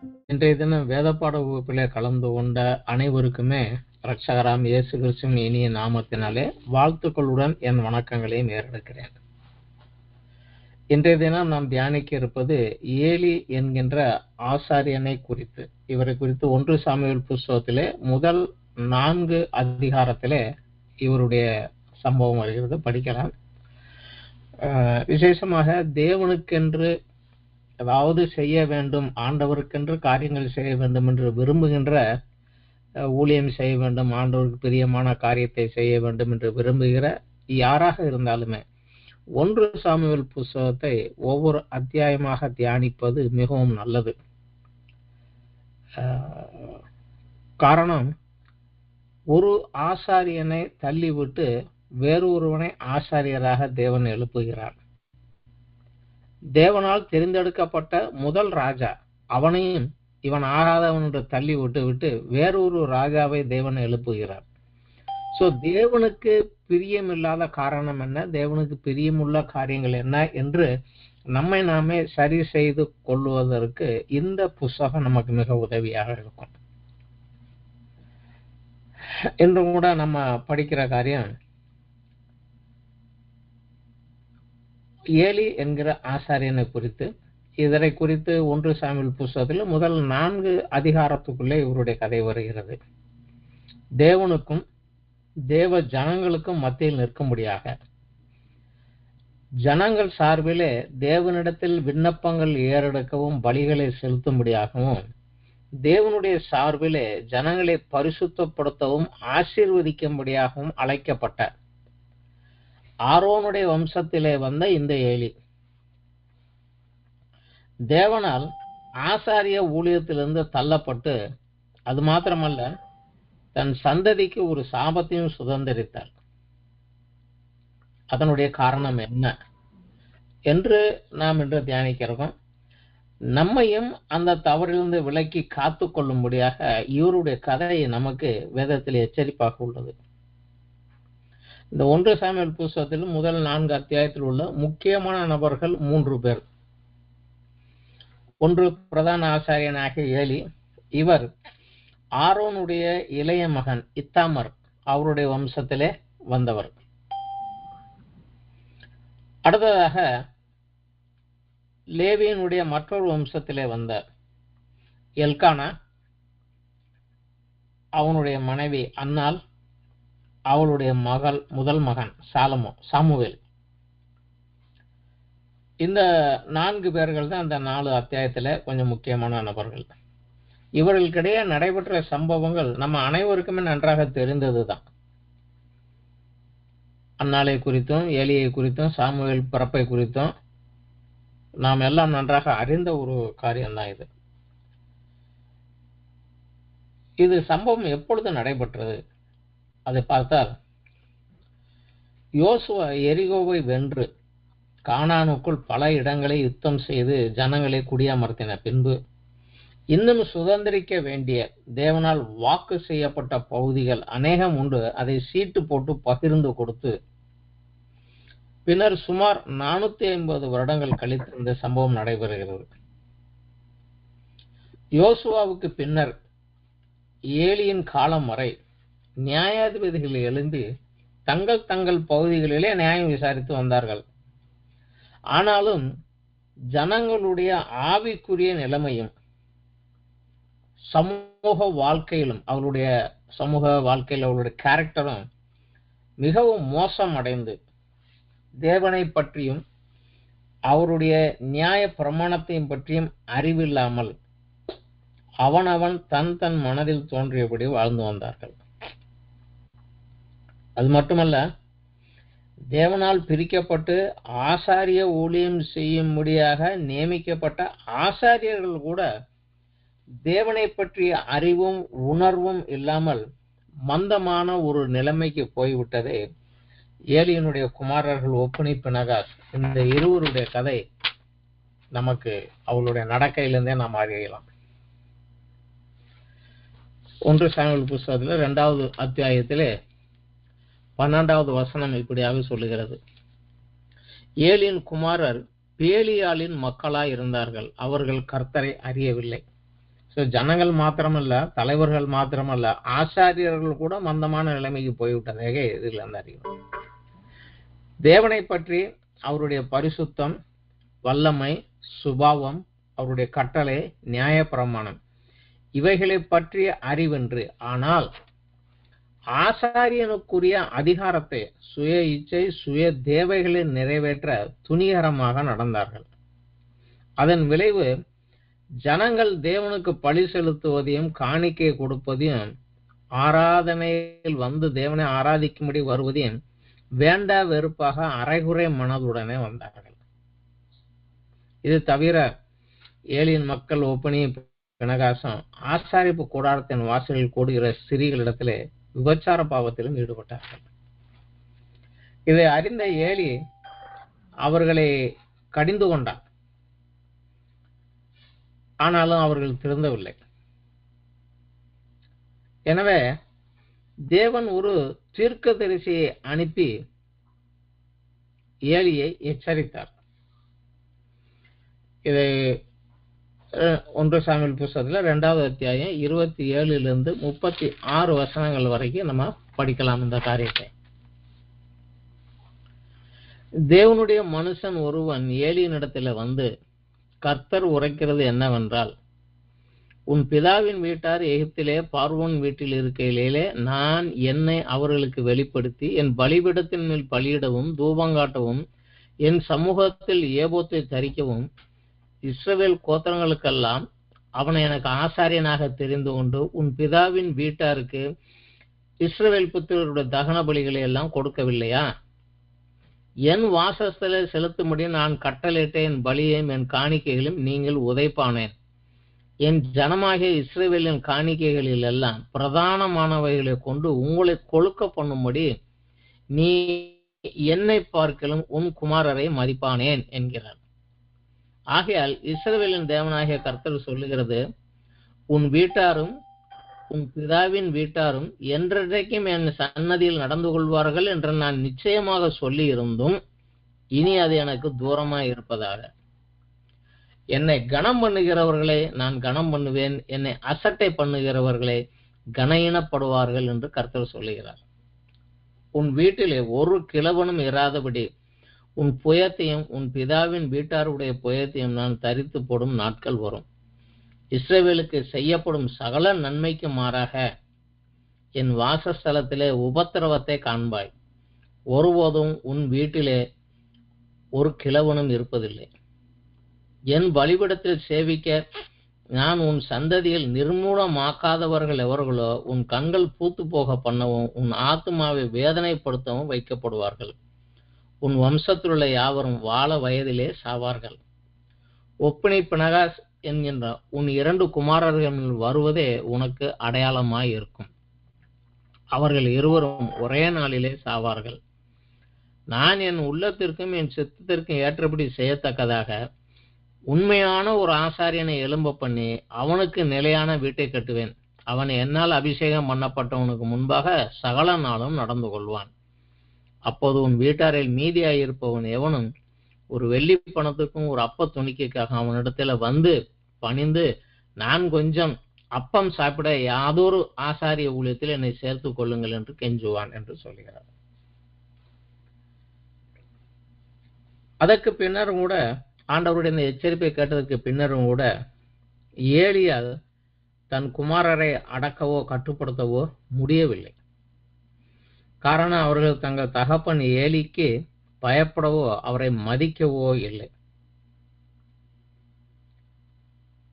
இன்றைய தினம் வேதப்பாட வகுப்பிலே கலந்து கொண்ட அனைவருக்குமே இரட்சகராம் இயேசு கிறிஸ்துவின் இனிய நாமத்தினாலே வாழ்த்துக்களுடன் என் வணக்கங்களை ஏறெடுக்கிறேன். இன்றைய தினம் நாம் தியானிக்க இருப்பது ஏலி என்கின்ற ஆசாரியனை குறித்து. இவரை குறித்து 1 சாமுவேல் புஸ்தகத்திலே முதல் 4 அதிகாரத்திலே இவருடைய சம்பவம் வருகிறது, படிக்கலாம். விசேஷமாக தேவனுக்கென்று ஏதாவது செய்ய வேண்டும், ஆண்டவருக்கென்று காரியங்கள் செய்ய வேண்டும் என்று விரும்புகின்ற, ஊழியம் செய்ய வேண்டும், ஆண்டவருக்கு பிரியமான காரியத்தை செய்ய வேண்டும் என்று விரும்புகிற யாராக இருந்தாலுமே 1 சாமுவேல் புஸ்தகத்தை ஒவ்வொரு அத்தியாயமாக தியானிப்பது மிகவும் நல்லது. காரணம், ஒரு ஆசாரியனை தள்ளிவிட்டு வேறொருவனை ஆசாரியராக தேவன் எழுப்புகிறார். தேவனால் தெரிந்தெடுக்கப்பட்ட முதல் ராஜா, அவனையும் இவன் ஆகாதவன் என்று தள்ளி விட்டு வேறொரு ராஜாவை தேவன் எழுப்புகிறார். சோ தேவனுக்கு பிரியமில்லாத காரணம் என்ன, தேவனுக்கு பிரியமுள்ள காரியங்கள் என்ன என்று நம்மை நாமே சரி செய்து கொள்வதற்கு இந்த புஸ்தகம் நமக்கு மிக உதவியாக இருக்கும். இன்றும் கூட நம்ம படிக்கிற காரியம் ஏலி என்கிற ஆசாரியனை குறித்து. இதனை குறித்து 1 சாமுவேல் புஸ்தகத்தில் முதல் 4 அதிகாரத்துக்குள்ளே இவருடைய கதை வருகிறது. தேவனுக்கும் தேவ ஜனங்களுக்கும் மத்தியில் நிற்கும்படியாக, ஜனங்கள் சார்பிலே தேவனிடத்தில் விண்ணப்பங்கள் ஏறெடுக்கவும் பலிகளை செலுத்தும்படியாகவும், தேவனுடைய சார்பிலே ஜனங்களை பரிசுத்தப்படுத்தவும் ஆசீர்வதிக்கும்படியாகவும் அழைக்கப்பட்ட ஆரோனுடைய வம்சத்திலே வந்த இந்த ஏலி, தேவனால் ஆசாரிய ஊழியத்திலிருந்து தள்ளப்பட்டு, அது மாத்திரமல்ல தன் சந்ததிக்கு ஒரு சாபத்தையும் சுதந்திரித்தார். அதனுடைய காரணம் என்ன என்று நாம் இன்று தியானிக்கிறோம். நம்மையும் அந்த தவறிலிருந்து விலக்கி காத்து கொள்ளும்படியாக இவருடைய கதை நமக்கு வேதத்தில் எச்சரிப்பாக உள்ளது. இந்த 1 சாமுவேல் புஸ்தகத்தில் முதல் 4 அத்தியாயத்தில் உள்ள முக்கியமான நபர்கள் 3 பேர். ஒன்று பிரதான ஆசாரியனாகிய ஏலி. இவர் ஆரோனுடைய இளைய மகன் இத்தாமர் அவருடைய வம்சத்திலே வந்தவர். அடுத்ததாக லேவியனுடைய மற்றொரு வம்சத்திலே வந்த எல்கானா, அவனுடைய மனைவி அன்னாள், அவளுடைய முதல் மகன் சாமுவேல். இந்த 4 பேர்கள் தான் அந்த 4 அத்தியாயத்துல கொஞ்சம் முக்கியமான நபர்கள். இவர்களுக்கிடையே நடைபெற்ற சம்பவங்கள் நம்ம அனைவருக்குமே நன்றாக தெரிந்ததுதான். அன்னாளை குறித்தும் ஏலியை குறித்தும் சாமுவேல் பிறப்பை குறித்தும் நாம் எல்லாம் நன்றாக அறிந்த ஒரு காரியம்தான் இது. இது சம்பவம் எப்பொழுது நடைபெற்றது அதை பார்த்தால், யோசுவா எரிகோவை வென்று கானானுக்குள் பல இடங்களை யுத்தம் செய்து ஜனங்களை குடியமர்த்தின பின்பு, இன்னும் சுதந்திரிக்க வேண்டிய தேவனால் வாக்கு செய்யப்பட்ட பகுதிகள் அநேகம் உண்டு, அதை சீட்டு போட்டு பகிர்ந்து கொடுத்து, பின்னர் சுமார் 450 வருடங்கள் கழித்து இந்த சம்பவம் நடைபெறுகிறது. யோசுவாவுக்கு பின்னர் ஏலியின் காலம் வரை நியாயாதிபதிகள் எழுந்து தங்கள் பகுதிகளிலே நியாயம் விசாரித்து வந்தார்கள். ஆனாலும் ஜனங்களுடைய ஆவிக்குரிய நிலைமையும் சமூக வாழ்க்கையிலும், அவருடைய சமூக வாழ்க்கையில் அவருடைய கேரக்டரும் மிகவும் மோசம் அடைந்து, தேவனை பற்றியும் அவருடைய நியாய பிரமாணத்தையும் பற்றியும் அறிவில்லாமல் அவனவன் தன் மனதில் தோன்றியபடி வாழ்ந்து வந்தார்கள். அது மட்டுமல்ல, தேவனால் பிரிக்கப்பட்டு ஆசாரிய ஊழியம் செய்யும்படியாக நியமிக்கப்பட்ட ஆசாரியர்கள் கூட தேவனை பற்றிய அறிவும் உணர்வும் இல்லாமல் மந்தமான ஒரு நிலைமைக்கு போய்விட்டதே ஏலியனுடைய குமாரர்கள் ஒப்னி பினகாஸ். இந்த இருவருடைய கதை நமக்கு அவளுடைய நடக்கையிலிருந்தே நாம் அறியலாம். 1 சாமுவேல் புஸ்தகத்தில் 2வது அத்தியாயத்திலே 12வது வசனம் இப்படியாக சொல்லுகிறது. ஏலியின் குமாரர் பேலியாளின் மக்களாய் இருந்தார்கள், அவர்கள் கர்த்தரை அறியவில்லை. ஜனங்கள் மாத்திரமல்ல, தலைவர்கள் மாத்திரமல்ல, ஆசாரியர்கள் கூட மந்தமான நிலைமைக்கு போய்விட்டதாக இதில் அந்த அறிவு. தேவனை பற்றி அவருடைய பரிசுத்தம், வல்லமை, சுபாவம், அவருடைய கட்டளை, நியாயப்பிரமாணம் இவைகளை பற்றிய அறிவென்று, ஆனால் ஆசாரியனுக்குரிய அதிகாரத்தை சுய இச்சை, சுய தேவைகளை நிறைவேற்ற துணிகரமாக நடந்தார்கள். அதன் விளைவு ஜனங்கள் தேவனுக்கு பலி செலுத்துவதையும் காணிக்கை கொடுப்பதையும் ஆராதனையில் வந்து தேவனை ஆராதிக்கும்படி வருவதையும் வேண்டா வெறுப்பாக அரைகுறை மனதுடனே வந்தார்கள். இது தவிர ஏலியின் மக்கள் ஒப்பனி பினகாசம் ஆசாரிப்பு கூடாரத்தின் வாசலில் கூடுகிற ஸ்திரீகளிடத்திலே விபச்சார பாவத்திலும் ஈடுபட்டார்கள். இதை அறிந்த ஏலி அவர்களை கடிந்து கொண்டார். ஆனாலும் அவர்கள் திருந்தவில்லை. எனவே தேவன் ஒரு தீர்க்கதரிசியை அனுப்பி ஏலியை எச்சரித்தார். இதை 1 சாமுவேல் புத்தகத்துல 2வது அத்தியாயம் 27 36 வசனங்கள் வரைக்கும் நம்ம படிக்கலாம். இந்த காரியத்தை தேவனுடைய மனுஷன் ஒருவன் ஏலியினிடத்தில் வந்து, கர்த்தர் உரைக்கிறது என்னவென்றால், உன் பிதாவின் வீட்டார் எகிப்திலே பார்வோன் வீட்டில் இருக்கையிலே நான் என்னை அவர்களுக்கு வெளிப்படுத்தி என் பலிபீடத்தின் மேல் பலியிடவும் தூபங்காட்டவும் என் சமூகத்தில் ஏபோத்தை தரிக்கவும் இஸ்ரவேல் கோத்திரங்களுக்கெல்லாம் அவனை எனக்கு ஆசாரியனாக தெரிந்து கொண்டு உன் பிதாவின் வீட்டாருக்கு இஸ்ரவேல் புத்திரருடைய தகன பலிகளை எல்லாம் கொடுக்கவில்லையா? என் வாசஸ்தலை செலுத்தும்படி நான் கட்டளையிட்ட என் பலியையும் என் காணிக்கைகளையும் நீங்கள் உதைப்பானேன். என் ஜனமாகிய இஸ்ரவேலின் காணிக்கைகளில் எல்லாம் பிரதானமானவைகளை கொண்டு உங்களை கொழுக்க பண்ணும்படி நீ என்னை பார்க்கலும் உன் குமாரரை மதிப்பானேன் என்கிறார். ஆகையால் இஸ்ரவேலின் தேவனாகிய கர்த்தர் சொல்லுகிறது, உன் வீட்டாரும் உன் பிதாவின் வீட்டாரும் என்றைக்கும் என் சன்னதியில் நடந்து கொள்வார்கள் என்று நான் நிச்சயமாக சொல்லி இருந்தும் இனி அது எனக்கு தூரமாய் இருப்பதாக. என்னை கனம் பண்ணுகிறவர்களை நான் கனம் பண்ணுவேன், என்னை அசட்டை பண்ணுகிறவர்களை கனயினப்படுவார்கள் என்று கர்த்தர் சொல்லுகிறார். உன் வீட்டிலே ஒரு கிழவனும் இராதபடி உன் புயத்தையும் உன் பிதாவின் வீட்டாருடைய புயத்தையும் நான் தரித்து போடும் நாட்கள் வரும். இஸ்ரவேலுக்கு செய்யப்படும் சகல நன்மைக்கு மாறாக என் வாசஸ்தலத்திலே உபத்திரவத்தை காண்பாய். ஒருபோதும் உன் வீட்டிலே ஒரு கிழவனும் இருப்பதில்லை. என் பலிபீடத்தில் சேவிக்க நான் உன் சந்ததியில் நிர்மூலமாக்காதவர்கள் எவர்களோ உன் கண்கள் பூத்து போக பண்ணவும் உன் ஆத்துமாவை வேதனைப்படுத்தவும் வைக்கப்படுவார்கள். உன் வம்சத்திலுள்ள யாவரும் வாழ வயதிலே சாவார்கள். ஒப்பனை பினகாஸ் என்கின்ற உன் 2 குமாரர்கள் வருவதே உனக்கு அடையாளமாய் இருக்கும். அவர்கள் இருவரும் ஒரே நாளிலே சாவார்கள். நான் என் உள்ளத்திற்கும் என் சித்தத்திற்கும் ஏற்றபடி செய்யத்தக்கதாக உண்மையான ஒரு ஆசாரியனை எழும்ப பண்ணி அவனுக்கு நிலையான வீட்டை கட்டுவேன். அவன் என்னால் அபிஷேகம் பண்ணப்பட்டவனுக்கு முன்பாக சகல நாளும் நடந்து கொள்வான். அப்போது உன் வீட்டாரில் மீதியாயிருப்பவன் எவனும் ஒரு வெள்ளி பணத்துக்கும் ஒரு அப்ப துணிக்கைக்காக அவனிடத்துல வந்து பணிந்து, நான் கொஞ்சம் அப்பம் சாப்பிட யாதொரு ஆசாரிய ஊழியத்தில் என்னை சேர்த்து கொள்ளுங்கள் என்று கெஞ்சுவான் என்று சொல்கிறார். அதற்கு பின்னரும் கூட, ஆண்டவருடைய இந்த எச்சரிப்பை கேட்டதற்கு பின்னரும் கூட ஏலியால் தன் குமாரரை அடக்கவோ கட்டுப்படுத்தவோ முடியவில்லை. காரணம், அவர்கள் தங்கள் தகப்பன் ஏலிக்கு பயப்படவோ அவரை மதிக்கவோ இல்லை.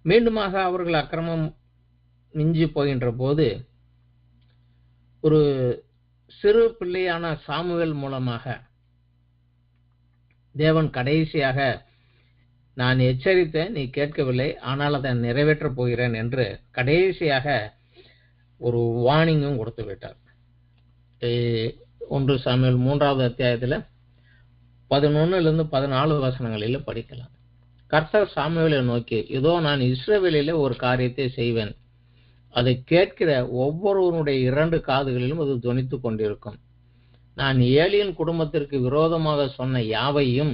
மீண்டுமாக அவர்கள் அக்கிரமம் மிஞ்சி போகின்ற போது ஒரு சிறு பிள்ளையான சாமுவேல் மூலமாக தேவன் கடைசியாக, நான் எச்சரித்தேன், நீ கேட்கவில்லை, ஆனால் அதை நிறைவேற்றப் போகிறேன் என்று கடைசியாக ஒரு வார்னிங்கும் கொடுத்து விட்டார். 1 சாமுவேல் 3வது அத்தியாயத்தில் 11 14 வசனங்களில் படிக்கலாம். கர்த்தர் சாமுவேலை நோக்கி, இதோ நான் இஸ்ரவேலிலே ஒரு காரியத்தை செய்வேன், அதை கேட்கிற ஒவ்வொருவனுடைய 2 காதுகளிலும் அது தொனித்துக் கொண்டிருக்கும். நான் ஏலியின் குடும்பத்திற்கு விரோதமாக சொன்ன யாவையும்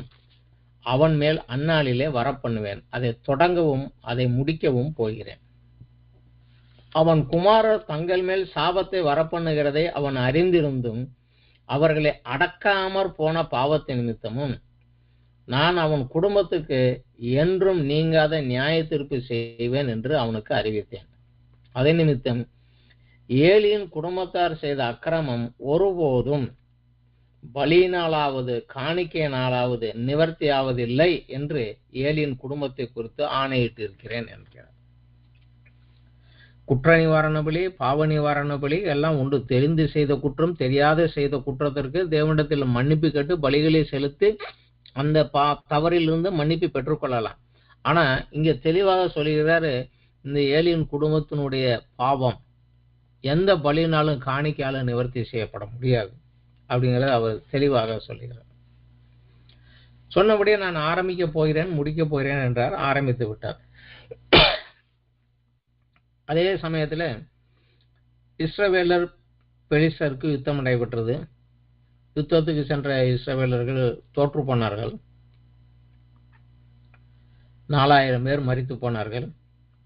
அவன் மேல் அந்நாளிலே வரப்பண்ணுவேன். அதை தொடங்கவும் அதை முடிக்கவும் போகிறேன். அவன் குமாரர் தங்கள் மேல் சாபத்தை வரப்பண்ணுகிறதை அவன் அறிந்திருந்தும் அவர்களை அடக்காமற் போன பாவத்தை நிமித்தமும் நான் அவன் குடும்பத்துக்கு என்றும் நீங்காத நியாய தீர்ப்பு செய்வேன் என்று அவனுக்கு அறிவித்தேன். அதே நிமித்தம் ஏலியின் குடும்பத்தார் செய்த அக்கிரமம் ஒருபோதும் பலியினாலாவது காணிக்கையினாலாவது நிவர்த்தியாவதில்லை என்று ஏலியின் குடும்பத்தை குறித்து ஆணையிட்டு இருக்கிறேன் என்கிறார். குற்ற நிவாரண பலி, பாவ நிவாரண பலி எல்லாம் உண்டு. தெரிந்து செய்த குற்றம், தெரியாத செய்த குற்றத்திற்கு தேவனிடத்தில் மன்னிப்பு கேட்டு பலிகளை செலுத்தி அந்த தவறிலிருந்து மன்னிப்பு பெற்றுக்கொள்ளலாம். ஆனா இங்க தெளிவாக சொல்லுகிறாரு, இந்த ஏலியின் குடும்பத்தினுடைய பாவம் எந்த பலியினாலும் காணிக்கையாலும் நிவர்த்தி செய்யப்பட முடியாது அப்படிங்கிறத அவர் தெளிவாக சொல்லுகிறார். சொன்னபடியே நான் ஆரம்பிக்க போகிறேன், முடிக்க போகிறேன் என்றார். ஆரம்பித்து விட்டார். அதே சமயத்தில் இஸ்ரவேலர் பெலிஸ்தருக்கு யுத்தம் நடைபெற்றது. யுத்தத்துக்கு சென்ற இஸ்ரவேலர்கள் தோற்று போனார்கள். 4000 பேர் மரித்து போனார்கள்.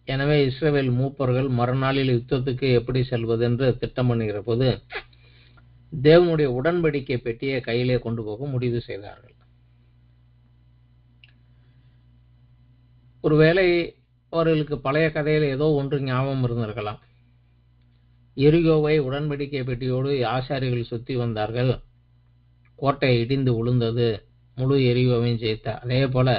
எனவே இஸ்ரவேல் மூப்பர்கள் மறுநாளில் யுத்தத்துக்கு எப்படி செல்வது என்று திட்டம் பண்ணுகிற போது தேவனுடைய உடன்படிக்கை பெட்டியை கையிலே கொண்டு போக முடிவு செய்தார்கள். ஒருவேளை அவர்களுக்கு பழைய கதையில் ஏதோ ஒன்று ஞாபகம் இருந்திருக்கலாம். எரிகோவை உடன்படிக்கை பெட்டியோடு ஆசாரிகள் சுத்தி வந்தார்கள். கோட்டை இடிந்து விழுந்தது, முழு எரிகோவையும் ஜெயித்தார். அதே போல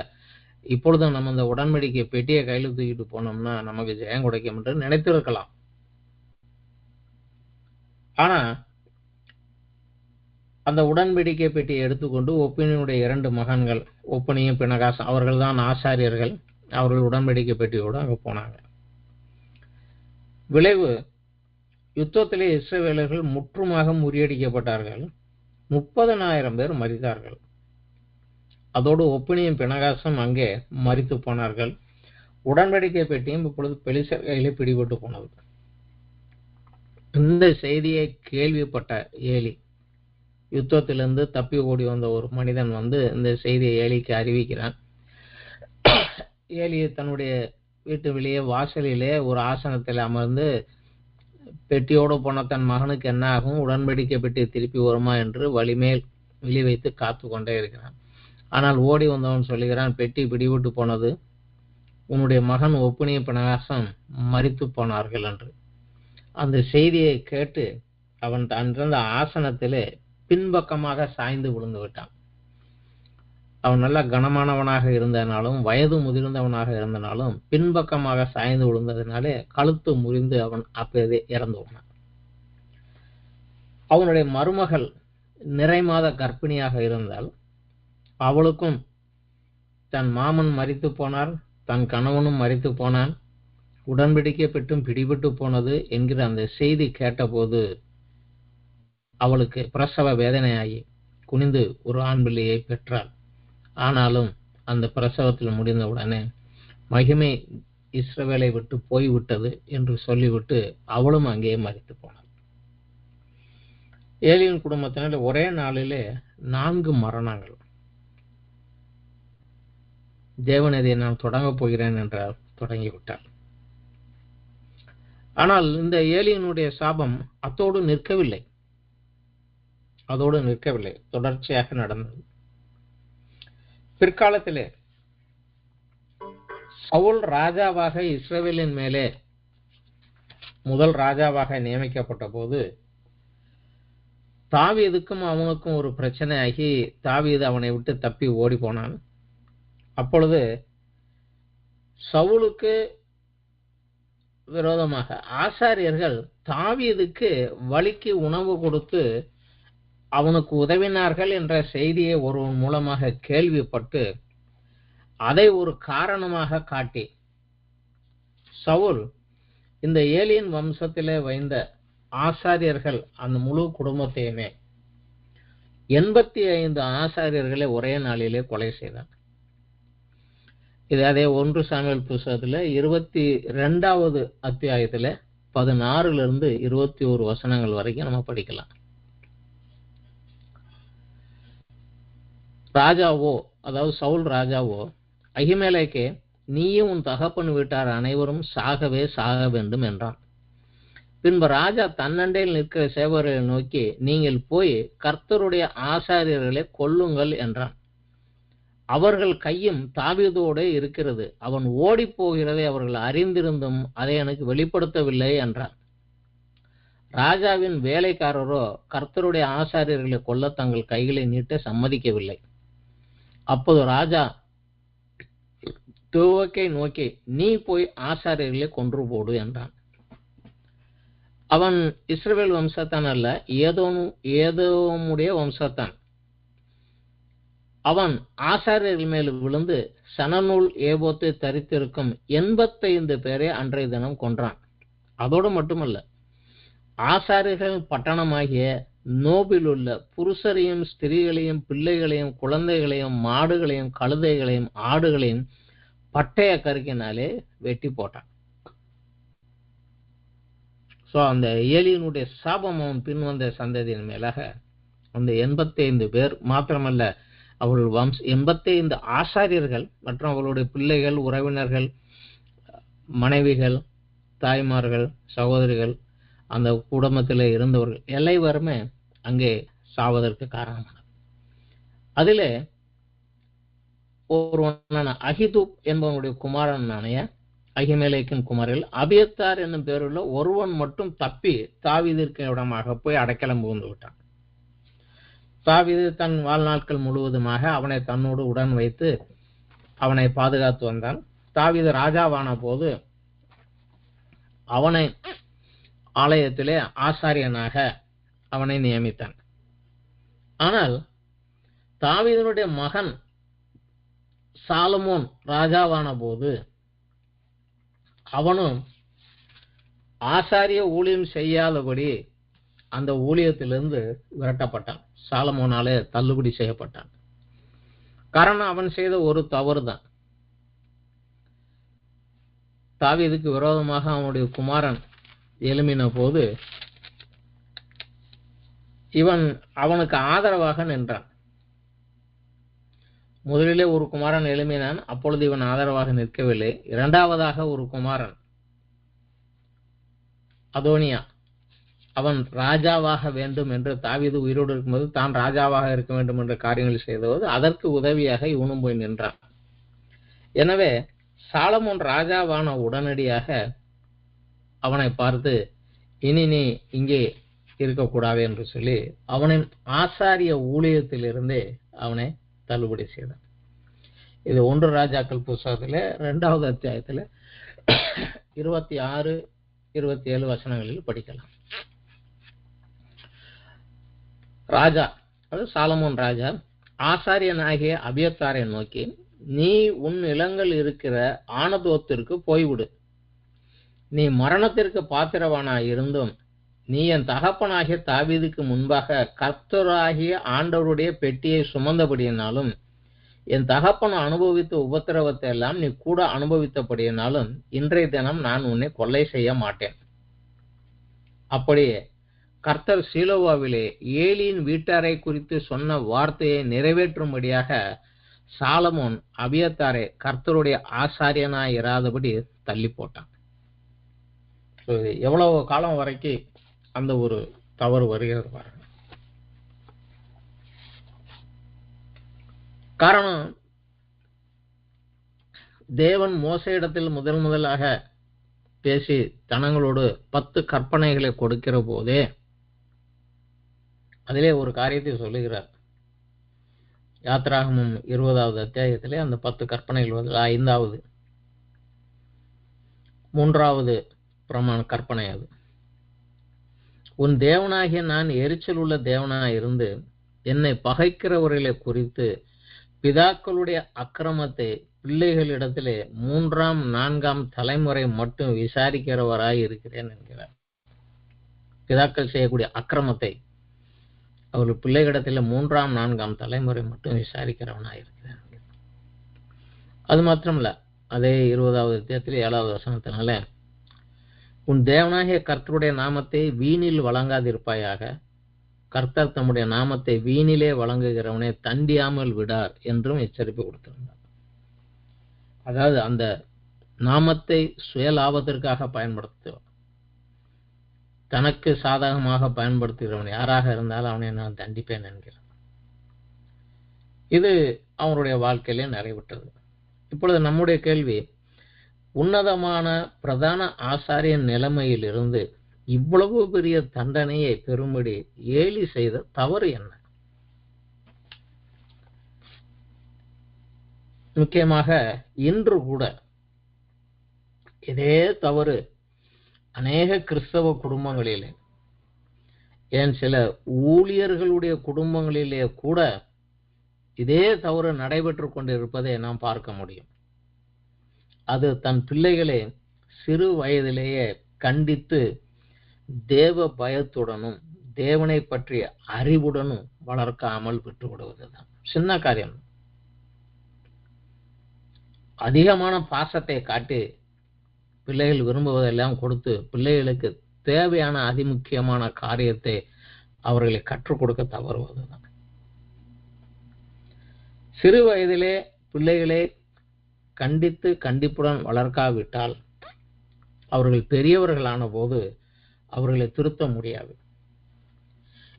இப்பொழுதும் நம்ம இந்த உடன்படிக்கை பெட்டியை கையில் தூக்கிட்டு போனோம்னா நமக்கு ஜெயம் கிடைக்கும் என்று நினைத்திருக்கலாம். ஆனா அந்த உடன்படிக்கை பெட்டியை எடுத்துக்கொண்டு ஒப்பினியுடைய 2 மகன்கள், ஒப்பினியும் பினகாசும், அவர்கள் தான் ஆசாரியர்கள், அவர்கள் உடன்படிக்கை பெட்டியோடு அங்க போனாங்க. விளைவு, யுத்தத்திலே இஸ்ரவேலர்கள் முற்றுமாக முறியடிக்கப்பட்டார்கள். 30,000 பேர் மரித்தார்கள். அதோடு ஒப்பினியும் பினகாசும் அங்கே மரித்து போனார்கள். உடன்படிக்கை பெட்டியும் இப்பொழுது பெலிஸ்தர் கையிலே பிடிபட்டு போனது. இந்த செய்தியை கேள்விப்பட்ட ஏலி, யுத்தத்திலிருந்து தப்பி ஓடி வந்த ஒரு மனிதன் இந்த செய்தியை ஏலிக்கு அறிவிக்கிறான். ஏலி தன்னுடைய வீட்டு வெளியே வாசலிலே ஒரு ஆசனத்தில் அமர்ந்து பெட்டியோடு போன தன் மகனுக்கு என்ன ஆகும், உடன்படிக்கை பெட்டி திருப்பி வருமா என்று வலிமேல் விழி வைத்து காத்து கொண்டே இருக்கிறான். ஆனால் ஓடி வந்தவன் சொல்லுகிறான், பெட்டி பிடிபட்டு போனது, உன்னுடைய மகன் ஒப்பினிய பினகாசும் மரித்து போனார்கள் என்று. அந்த செய்தியை கேட்டு அவன் அன்றிருந்த ஆசனத்திலே பின்பக்கமாக சாய்ந்து விழுந்து விட்டான். அவன் நல்ல கனமானவனாக இருந்தனாலும் வயது முதிர்ந்தவனாக இருந்தனாலும் பின்பக்கமாக சாய்ந்து விழுந்ததினாலே கழுத்து முறிந்து அவன் அப்போதே இறந்து போனான். அவனுடைய மருமகள் நிறைமாத கர்ப்பிணியாக இருந்தால் அவளுக்கும் தன் மாமன் மரித்து போனார், தன் கணவனும் மரித்து போனான், உடன்படிக்கை பெற்றும் பிடிபட்டு போனது என்கிற அந்த செய்தி கேட்டபோது அவளுக்கு பிரசவ வேதனையாகி குனிந்து ஒரு ஆண் பிள்ளையை பெற்றாள். ஆனாலும் அந்த பிரசவத்தில் முடிந்தவுடனே மகிமை இஸ்ரவேலை விட்டு போய்விட்டது என்று சொல்லிவிட்டு அவளும் அங்கேயே மரித்து போனாள். ஏலியின் குடும்பத்தினர் ஒரே நாளிலே 4 மரணங்கள். தேவன் இதை நான் தொடங்கப் போகிறேன் என்றால் தொடங்கிவிட்டார். ஆனால் இந்த ஏலியினுடைய சாபம் அதோடு நிற்கவில்லை, தொடர்ச்சியாக நடந்தது. பிற்காலத்திலே சவுல் ராஜாவாக இஸ்ரவேலின் மேலே முதல் ராஜாவாக நியமிக்கப்பட்ட போது தாவீதுக்கும் அவனுக்கும் ஒரு பிரச்சனை ஆகி தாவீது அவனை விட்டு தப்பி ஓடி போனான். அப்பொழுது சவுலுக்கு விரோதமாக ஆசாரியர்கள் தாவீதுக்கு வழிக்கு உணவு கொடுத்து அவனுக்கு உதவினார்கள் என்ற செய்தியை ஒருவன் மூலமாக கேள்விப்பட்டு அதை ஒரு காரணமாக காட்டி சவுல் இந்த ஏலியின் வம்சத்திலே வைந்த ஆசாரியர்கள் அந்த முழு குடும்பத்தையுமே 85 ஆசாரியர்களை ஒரே நாளிலே கொலை செய்தான். இது அதே 1 சாமுவேல் புத்தகத்துல 22வது அத்தியாயத்துல 16 to 21 வசனங்கள் வரைக்கும் நம்ம படிக்கலாம். ராஜாவோ, அதாவது சவுல் ராஜாவோ, அகிமெலேக்கே, நீயும் உன் தகப்பன் வீட்டார் அனைவரும் சாகவே சாக வேண்டும் என்றான். பின்பு ராஜா தன்னண்டையில் நிற்கிற சேவகர்களை நோக்கி, நீங்கள் போய் கர்த்தருடைய ஆசாரியர்களை கொல்லுங்கள் என்றான். அவர்கள் கையும் தாவீதோடு இருக்கிறது, அவன் ஓடி போகிறதை அவர்கள் அறிந்திருந்தும் அதை எனக்கு வெளிப்படுத்தவில்லை என்றான். ராஜாவின் வேலைக்காரரோ கர்த்தருடைய ஆசாரியர்களை கொல்ல தங்கள் கைகளை நீட்ட சம்மதிக்கவில்லை. அப்போது ராஜா தோவக்கை நோக்கி, நீ போய் ஆசாரியர்களை கொன்று போடு என்றான். அவன் இஸ்ரவேல் வம்சத்தான் அல்ல, ஏதோமுடைய வம்சத்தான். அவன் ஆசாரியர்கள் மேல் விழுந்து சணநூல் ஏபோத்தை தரித்திருக்கும் 85 பேரை அன்றைய தினம் கொன்றான். அதோடு மட்டுமல்ல, ஆசாரியர்கள் பட்டணமாகிய நோபில் உள்ள புருஷரையும் ஸ்திரீகளையும் பிள்ளைகளையும் குழந்தைகளையும் மாடுகளையும் கழுதைகளையும் ஆடுகளையும் பட்டய கருக்கினாலே வெட்டி போட்டான். ஸோ அந்த ஏலியனுடைய சாபம் அவன் பின் வந்த சந்ததியின் மேலாக அந்த 85 பேர் மாத்திரமல்ல, அவர்கள் 85 ஆசாரியர்கள் மற்றும் அவர்களுடைய பிள்ளைகள், உறவினர்கள், மனைவிகள், தாய்மார்கள், சகோதரிகள், அந்த குடும்பத்தில் இருந்தவர்கள் எல்லாருமே அங்கே சாவதற்கு காரணமானது. அதில் ஒருவனான அகிதூப் என்பவனுடைய குமாரனான அகிமேலேக்கின் குமாரில் அபியத்தார் என்னும் பேருள்ள ஒருவன் மட்டும் தப்பி தாவீதிற்கு இடமாக போய் அடைக்கலம் புகுந்து விட்டான். தாவீது தன் வாழ்நாட்கள் முழுவதுமாக அவனை தன்னோடு உடன் வைத்து அவனை பாதுகாத்து வந்தான். தாவீது ராஜாவான போது அவனை ஆலயத்திலே ஆசாரியனாக அவனை நியமித்தான். ஆனால் தாவீதினுடைய மகன் சாலமோன் ராஜாவான போது அவனும் ஆசாரிய ஊழியம் செய்யாதபடி அந்த ஊழியத்திலிருந்து விரட்டப்பட்டான். சாலமோனாலே தள்ளுபடி செய்யப்பட்டான். காரணம், அவன் செய்த ஒரு தவறு தான். தாவீதுக்கு விரோதமாக அவனுடைய குமாரன் எழும்பின போது இவன் அவனுக்கு ஆதரவாக நின்றான். முதலிலே ஒரு குமாரன் எழும்பினான், அப்பொழுது இவன் ஆதரவாக நிற்கவில்லை. இரண்டாவதாக ஒரு குமாரன் அதோனியா, அவன் ராஜாவாக வேண்டும் என்று தாவீது உயிரோடு இருக்கும்போது தான் ராஜாவாக இருக்க வேண்டும் என்ற காரியங்கள் செய்தபோது அதற்கு உதவியாக இவனும் போய் நின்றான். எனவே சாலமோன் ராஜாவான உடனடியாக அவனை பார்த்து, இனி நீ இங்கே இருக்கக்கூடாது என்று சொல்லி அவனின் ஆசாரிய ஊழியத்திலிருந்தே அவனை தள்ளுபடி செய்தான். இது 1 ராஜாக்கள் புத்தகத்தில் 2வது அத்தியாயத்தில் 26, 27 வசனங்களில் படிக்கலாம். ராஜா, அது சாலமோன் ராஜா, ஆசாரியனாகிய அபியத்தாரை நோக்கி, நீ உன் நிலங்கள் இருக்கிற ஆனதோத்திற்கு போய்விடு. நீ மரணத்திற்கு பாத்திரவானாய் இருந்தும் நீ என் தகப்பனாகிய தாவீதுக்கு முன்பாக கர்த்தராகிய ஆண்டவருடைய பெட்டியை சுமந்தபடியினாலும் என் தகப்பன் அனுபவித்த உபத்திரவத்தை எல்லாம் நீ கூட அனுபவித்தபடியினாலும் இன்றைய தினம் நான் உன்னை கொலை செய்ய மாட்டேன். அப்படியே கர்த்தர் சீலோவாவிலே ஏலியின் வீட்டாரை குறித்து சொன்ன வார்த்தையை நிறைவேற்றும்படியாக சாலமோன் அபியத்தாரை கர்த்தருடைய ஆசாரியனாய் இராதபடி தள்ளி போட்டான். எவ்வளவு காலம் வரைக்கும் அந்த ஒரு தவறு வருகிறது பாருங்க. காரணம், தேவன் மோசையிடத்தில் முதலாக பேசி தனங்களோடு 10 கற்பனைகளை கொடுக்கிற போதே அதிலே ஒரு காரியத்தை சொல்லுகிறார். யாத்ராகமம் 20வது அத்தியாயத்திலே அந்த 10 கற்பனைகள் 5வது 3வது பிரமாண கற்பனை. அது, உன் தேவனாகிய நான் எரிச்சல் உள்ள தேவனாய் இருந்து என்னை பகைக்கிறவர்களை குறித்து பிதாக்களுடைய அக்கிரமத்தை பிள்ளைகளிடத்திலே 3ஆம் 4ஆம் தலைமுறை மட்டும் விசாரிக்கிறவராய் இருக்கிறேன் என்கிறார். பிதாக்கள் செய்யக்கூடிய அக்கிரமத்தை அவர்கள் பிள்ளைகளிடத்தில் 3ஆம் 4ஆம் தலைமுறை மட்டும் விசாரிக்கிறவனாய் இருக்கிறேன். அது மாத்திரமல்ல, அதே 20வது அத்தியாயத்தில் 7வது வசனத்தினால, உன் தேவனாகிய கர்த்தருடைய நாமத்தை வீணில் வழங்காதிருப்பாயாக, கர்த்தர் தம்முடைய நாமத்தை வீணிலே வழங்குகிறவனை தண்டியாமல் விடார் என்றும் எச்சரிப்பு கொடுத்திருந்தார். அதாவது அந்த நாமத்தை சுய லாபத்திற்காக பயன்படுத்துவார். தனக்கு சாதகமாக பயன்படுத்துகிறவன் யாராக இருந்தாலும் அவனை நான் தண்டிப்பேன் என்கிறான். இது அவனுடைய வாழ்க்கையிலே நிறைவேற்றது. இப்பொழுது நம்முடைய கேள்வி, உன்னதமான பிரதான ஆசாரியன் நிலைமையில் இருந்து இவ்வளவு பெரிய தண்டனையை பெறும்படி ஏலி செய்த தவறு என்ன? முக்கியமாக இன்று கூட இதே தவறு அநேக கிறிஸ்தவ குடும்பங்களிலே, ஏன் சில ஊழியர்களுடைய குடும்பங்களிலே கூட இதே தவறு நடைபெற்று கொண்டிருப்பதை நாம் பார்க்க முடியும். அது தன் பிள்ளைகளை சிறு வயதிலேயே கண்டித்து தேவ பயத்துடனும் தேவனை பற்றிய அறிவுடனும் வளர்க்காமல் விட்டு விடுவதுதான். சின்ன காரியம். அதிகமான பாசத்தை காட்டி பிள்ளைகள் விரும்புவதெல்லாம் கொடுத்து பிள்ளைகளுக்கு தேவையான அதிமுக்கியமான காரியத்தை அவர்களை கற்றுக் கொடுக்க தவறுவதுதான். சிறு வயதிலே பிள்ளைகளை கண்டித்து கண்டிப்புடன் வளர்க்காவிட்டால் அவர்கள் பெரியவர்களான போது அவர்களை திருத்த முடியாது.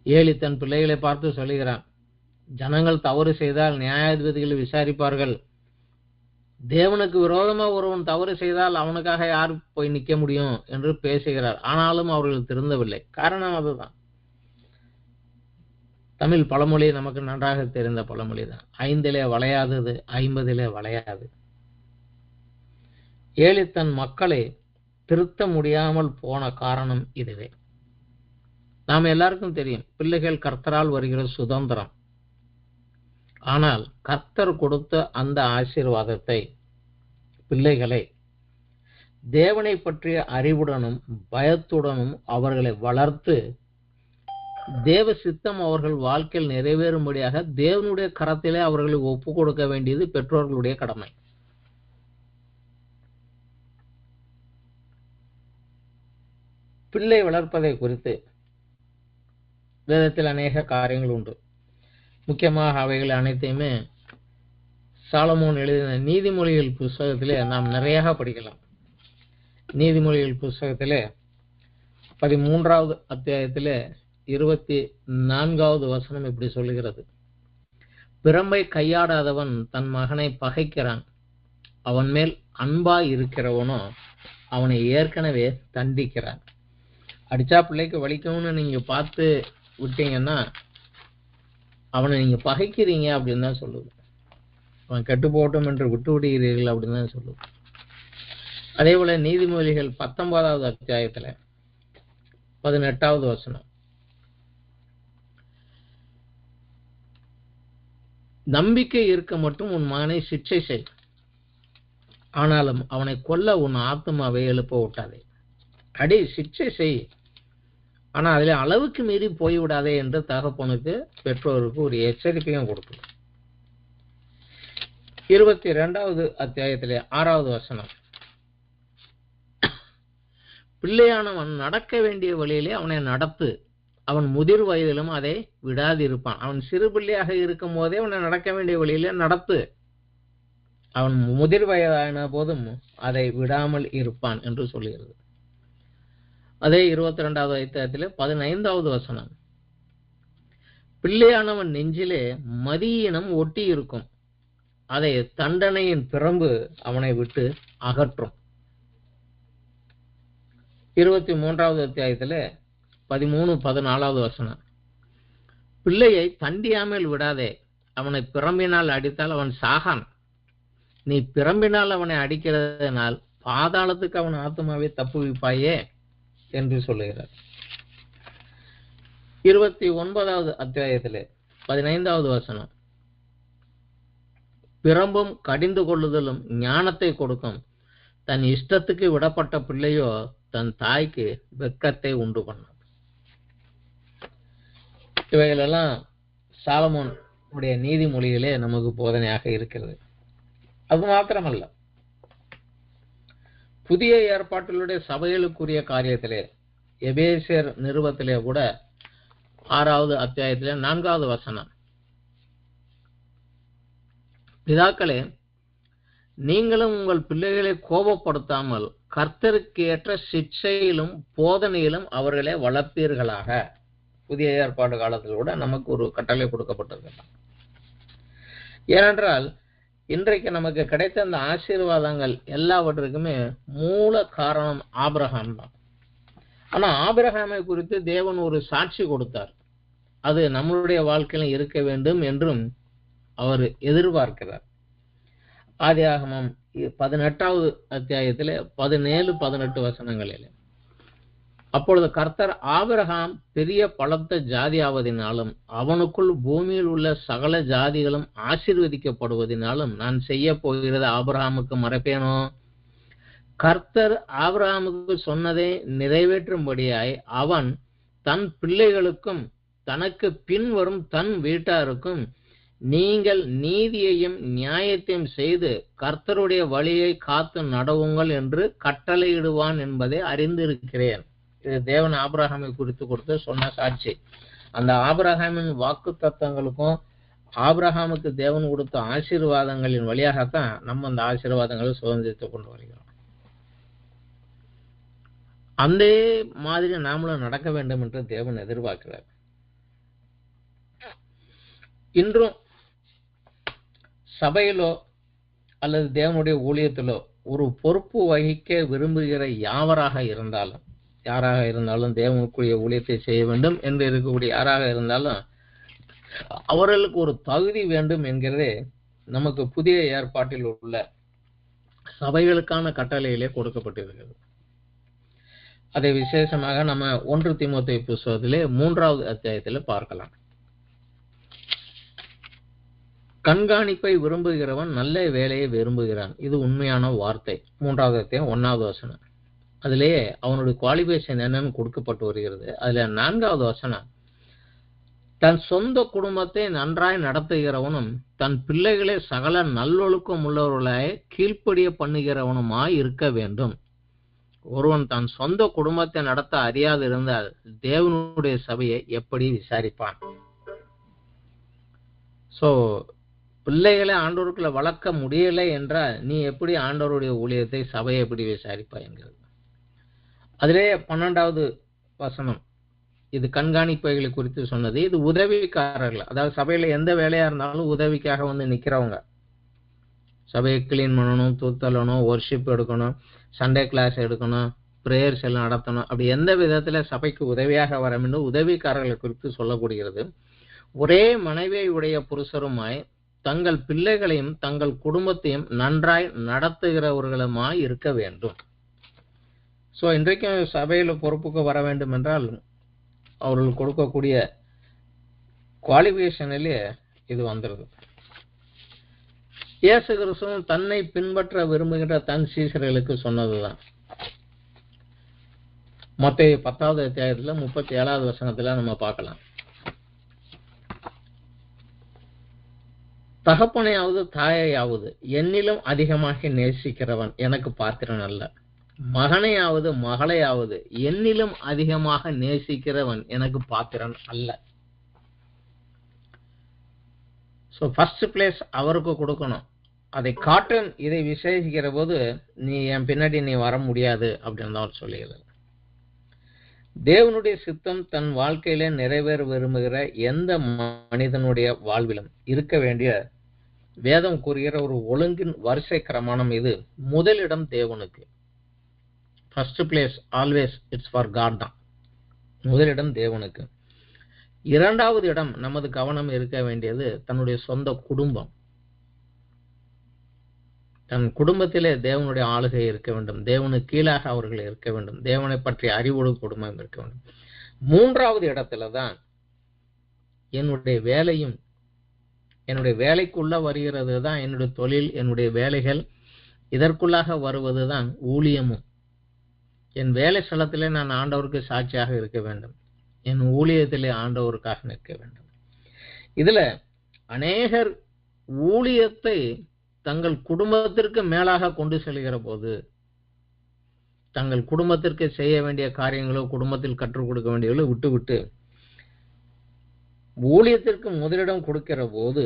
ஏலி தன் பிள்ளைகளை பார்த்து சொல்லுகிறான், ஜனங்கள் தவறு செய்தால் நியாயாதிபதிகளை விசாரிப்பார்கள். தேவனுக்கு விரோதமா ஒருவன் தவறு செய்தால் அவனுக்காக யார் போய் நிற்க முடியும் என்று பேசுகிறார். ஆனாலும் அவர்கள் திருந்தவில்லை. காரணம் அதுதான். தமிழ் பழமொழி நமக்கு நன்றாக தெரிந்த பழமொழி தான். 5 வளையாதது 50 வளையாது. ஏலி தன் மக்களை திருத்த முடியாமல் போன காரணம் இதுவே. நாம் எல்லாருக்கும் தெரியும், பிள்ளைகள் கர்த்தரால் வருகிற சுதந்திரம். ஆனால் கர்த்தர் கொடுத்த அந்த ஆசீர்வாதத்தை பிள்ளைகளை தேவனை பற்றிய அறிவுடனும் பயத்துடனும் அவர்களை வளர்த்து தேவ சித்தம் அவர்கள் வாழ்க்கையில் நிறைவேறும்படியாக தேவனுடைய கரத்திலே அவர்களை ஒப்பு கொடுக்க வேண்டியது பெற்றோர்களுடைய கடமை. பிள்ளை வளர்ப்பதை குறித்து வேதத்தில் அநேக காரியங்கள் உண்டு. முக்கியமாக அவைகள் அனைத்தையுமே சாலமோன் எழுதின நீதிமொழிகள் புஸ்தகத்திலே நாம் நிறைய படிக்கலாம். நீதிமொழிகள் புஸ்தகத்திலே 13வது அத்தியாயத்திலே 24வது வசனம் இப்படி சொல்லுகிறது, பிரம்பை கையாடாதவன் தன் மகனை பகைக்கிறான், அவன் மேல் அன்பாய் இருக்கிறவனோ அவனை ஏற்கனவே தண்டிக்கிறான். அடிச்சா பிள்ளைக்கு வலிக்கும்னு நீங்க பார்த்து விட்டீங்கன்னா அவனை நீங்க பகைக்கிறீங்க அப்படின்னு தான் சொல்லுது. அவன் கெட்டு போட்டும் என்று விட்டு விடுகிறீர்கள் அப்படின்னு தான் சொல்லுது. அதே போல நீதிமொழிகள் 19வது அத்தியாயத்துல 18வது வசனம், நம்பிக்கை இருக்க மட்டும் உன் மகனை சிக்ஷை செய், ஆனாலும் அவனை கொல்ல உன் ஆத்துமாவை எழுப்ப விட்டாதே. அடி, சிக்ஷை செய், ஆனா அதுல அளவுக்கு மீறி போய்விடாதே என்று தகப்பனுக்கு பெற்றோருக்கு ஒரு எச்சரிக்கையும் கொடுக்குது. 22வது அத்தியாயத்திலே 6வது வசனம், பிள்ளையானவன் நடக்க வேண்டிய வழியிலே அவனை நடத்து, அவன் முதிர் வயதிலும் அதை விடாதிருப்பான். அவன் சிறு பிள்ளையாக இருக்கும் போதே அவனை நடக்க வேண்டிய வழியிலே நடத்து, அவன் முதிர் வயதான போதும் அதை விடாமல் இருப்பான் என்று சொல்லுகிறது. அதே 22வது அத்தியாயத்திலே 15வது வசனம், பிள்ளையானவன் நெஞ்சிலே மதியினம் ஒட்டி இருக்கும், அதை தண்டனையின் பிரம்பு அவனை விட்டு அகற்றும். 23வது அத்தியாயத்திலே 13-14வது வசனம், பிள்ளையை தண்டியாமல் விடாதே, அவனை பிரம்பினால் அடித்தால் அவன் சாகான், நீ பிரம்பினால் அவனை அடிக்கிறதுனால் பாதாளத்துக்கு அவன் ஆத்துமாவை தப்புவிப்பாயே என்று சொல்லுகிறார். 29வது அத்தியாயத்திலே 15வது வசனம், பிரம்பும் கடிந்து கொள்ளுதலும் ஞானத்தை கொடுக்கும், தன் இஷ்டத்துக்கு விடப்பட்ட பிள்ளையோ தன் தாய்க்கு வெட்கத்தை உண்டு பண்ணும். இவைகளெல்லாம் சாலமோன் உடைய நீதிமொழிகளே நமக்கு போதனையாக இருக்கிறது. அது மாத்திரமல்ல, புதிய ஏற்பாட்டிலுடைய சபைகளுக்குரிய காரியத்திலே எபேசியர் நிருபத்திலே கூட 6வது அத்தியாயத்திலே 4வது வசனம், பிதாக்களே, நீங்களும் உங்கள் பிள்ளைகளை கோபப்படுத்தாமல் கர்த்தருக்கு ஏற்ற சிக்ஷையிலும் போதனையிலும் அவர்களை வளர்ப்பீர்களாக. புதிய ஏற்பாடு காலத்தில் கூட நமக்கு ஒரு கட்டளை கொடுக்கப்பட்டிருக்கிறது. ஏனென்றால் இன்றைக்கு நமக்கு கிடைத்த அந்த ஆசீர்வாதங்கள் எல்லாவற்றுக்குமே மூல காரணம் ஆபிரகாம் தான். ஆனா ஆபிரகாமை குறித்து தேவன் ஒரு சாட்சி கொடுத்தார். அது நம்மளுடைய வாழ்க்கையில இருக்க வேண்டும் என்றும் அவர் எதிர்பார்க்கிறார். ஆதியாகமம் 18வது அத்தியாயத்திலே 17-18 வசனங்களில், அப்பொழுது கர்த்தர் ஆபிரகாம் பெரிய பலத்த ஜாதியாவதினாலும் அவனுக்குள் பூமியில் உள்ள சகல ஜாதிகளும் ஆசீர்வதிக்கப்படுவதினாலும் நான் செய்ய போகிறது ஆபிரகாமுக்கு மறைப்பேனோ? கர்த்தர் ஆபிரகாமுக்கு சொன்னதை நிறைவேற்றும்படியாய் அவன் தன் பிள்ளைகளுக்கும் தனக்கு பின்வரும் தன் வீட்டாருக்கும் நீங்கள் நீதியையும் நியாயத்தையும் செய்து கர்த்தருடைய வழியை காத்து நடவுங்கள் என்று கட்டளையிடுவான் என்பதை அறிந்திருக்கிறேன். இது தேவன் ஆபிரகாமை குறித்து கொடுத்து சொன்ன சாட்சி. அந்த ஆபிரகாமின் வாக்கு தத்தங்களுக்கும் ஆபிரகாமுக்கு தேவன் கொடுத்த ஆசீர்வாதங்களின் வழியாகத்தான் நம்ம அந்த ஆசீர்வாதங்களை சுதந்திரித்துக் கொண்டு வருகிறோம். அந்த மாதிரி நாமளும் நடக்க வேண்டும் என்று தேவன் எதிர்பார்க்கிறார். இன்றும் சபையிலோ அல்லது தேவனுடைய ஊழியத்திலோ ஒரு பொறுப்பு வகிக்க விரும்புகிற யாராக இருந்தாலும் தேவனுக்குரிய ஊழியத்தை செய்ய வேண்டும் என்று இருக்கக்கூடிய யாராக இருந்தாலும் அவர்களுக்கு ஒரு தகுதி வேண்டும் என்கிறதே நமக்கு புதிய ஏற்பாட்டில் உள்ள சபைகளுக்கான கட்டளையிலே கொடுக்கப்பட்டிருக்கிறது. அதை விசேஷமாக நம்ம 1 தீமோத்தேயு புத்தகத்திலே 3வது அத்தியாயத்தில் பார்க்கலாம். கண்காணிப்பை விரும்புகிறவன் நல்ல வேலையை விரும்புகிறான். இது உண்மையான வார்த்தை. 3வது அத்தியாயம் 1வது வசனம். அதிலேயே அவனுடைய குவாலிஃபிகேஷன் என்னன்னு கொடுக்கப்பட்டு வருகிறது. அதுல 4வது வசனம், தன் சொந்த குடும்பத்தை நன்றாய் நடத்துகிறவனும் தன் பிள்ளைகளை சகல நல்லொழுக்கம் உள்ளவர்களாய் கீழ்ப்படிய பண்ணுகிறவனுமாய் இருக்க வேண்டும். ஒருவன் தன் சொந்த குடும்பத்தை நடத்த அறியாது இருந்தால் தேவனுடைய சபையை எப்படி விசாரிப்பான்? சோ பிள்ளைகளை ஆண்டவருக்குள்ள வளர்க்க முடியலை என்றால் நீ எப்படி ஆண்டவருடைய ஊழியத்தை சபையை எப்படி விசாரிப்பாய் என்கிறது. அதிலே 12வது வசனம், இது கண்காணிப்புகளை குறித்து சொன்னது. இது உதவிக்காரர்கள், அதாவது சபையில எந்த வேலையா இருந்தாலும் உதவிக்காக வந்து நிக்கிறவங்க. சபையை கிளீன் பண்ணணும், தூத்தலணும், ஒர்ஷிப் எடுக்கணும், சண்டே கிளாஸ் எடுக்கணும், பிரேயர்ஸ் எல்லாம் நடத்தணும், அப்படி எந்த விதத்துல சபைக்கு உதவியாக வர வேண்டும் உதவிக்காரர்களை குறித்து சொல்லப்படுகிறது. ஒரே மனைவியை உடைய புருஷருமாய் தங்கள் பிள்ளைகளையும் தங்கள் குடும்பத்தையும் நன்றாய் நடத்துகிறவர்களுமாய் இருக்க வேண்டும். ஸோ இன்றைக்கும் சபையில் பொறுப்புக்கு வர வேண்டும் என்றால் அவர்கள் கொடுக்கக்கூடிய குவாலிஃபிகேஷனிலே இது வந்துடுது. இயேசு கிறிஸ்துவும் தன்னை பின்பற்ற விரும்புகின்ற தன் சீசர்களுக்கு சொன்னதுதான். மத்தேயு 10வது அத்தியாயத்துல 37வது வசனத்துல நம்ம பார்க்கலாம். தகப்பனையாவது தாயையாவது என்னிலும் அதிகமாக நேசிக்கிறவன் எனக்கு பாத்திரன் அல்ல. மகனையாவது மகளையாவது என்னிலும் அதிகமாக நேசிக்கிறவன் எனக்கு பாத்திரன் அல்ல. ஸோ ஃபர்ஸ்ட் பிளேஸ் அவருக்கு கொடுக்கணும். அதை காட்டும் இதை விசேஷிக்கிற போது நீ என் பின்னாடி நீ வர முடியாது அப்படின்னு தான் அவர் சொல்லுகிறார். தேவனுடைய சித்தம் தன் வாழ்க்கையில நிறைவேற விரும்புகிற எந்த மனிதனுடைய வாழ்விலும் இருக்க வேண்டிய வேதம் கூறுகிற ஒரு ஒழுங்கின் வரிசை கிரமானம் இது. முதலிடம் தேவனுக்கு. First place always it's for God தான். முதலிடம் தேவனுக்கு. 2வது இடம் நமது கவனம் இருக்க வேண்டியது தன்னுடைய சொந்த குடும்பம். தன் குடும்பத்திலே தேவனுடைய ஆளுகை இருக்க வேண்டும். தேவனுக்கு கீழாக அவர்கள் இருக்க வேண்டும். தேவனை பற்றி அறிவோடு குடும்பம் இருக்க வேண்டும். 3வது இடத்துல தான் என்னுடைய வேலையும், என்னுடைய வேலைக்குள்ள வருகிறது தான் என்னுடைய தொழில், என்னுடைய வேலைகள், இதற்குள்ளாக வருவது தான் ஊழியமும். என் வேலை ஸ்தலத்திலே நான் ஆண்டவருக்கு சாட்சியாக இருக்க வேண்டும். என் ஊழியத்திலே ஆண்டவருக்காக நிற்க வேண்டும். இதுல அநேகர் ஊழியத்தை தங்கள் குடும்பத்திற்கு மேலாக கொண்டு செல்கிற போது தங்கள் குடும்பத்திற்கு செய்ய வேண்டிய காரியங்களோ குடும்பத்தில் கற்றுக் கொடுக்க வேண்டியவர்களோ விட்டு ஊழியத்திற்கு முதலிடம் கொடுக்கிற போது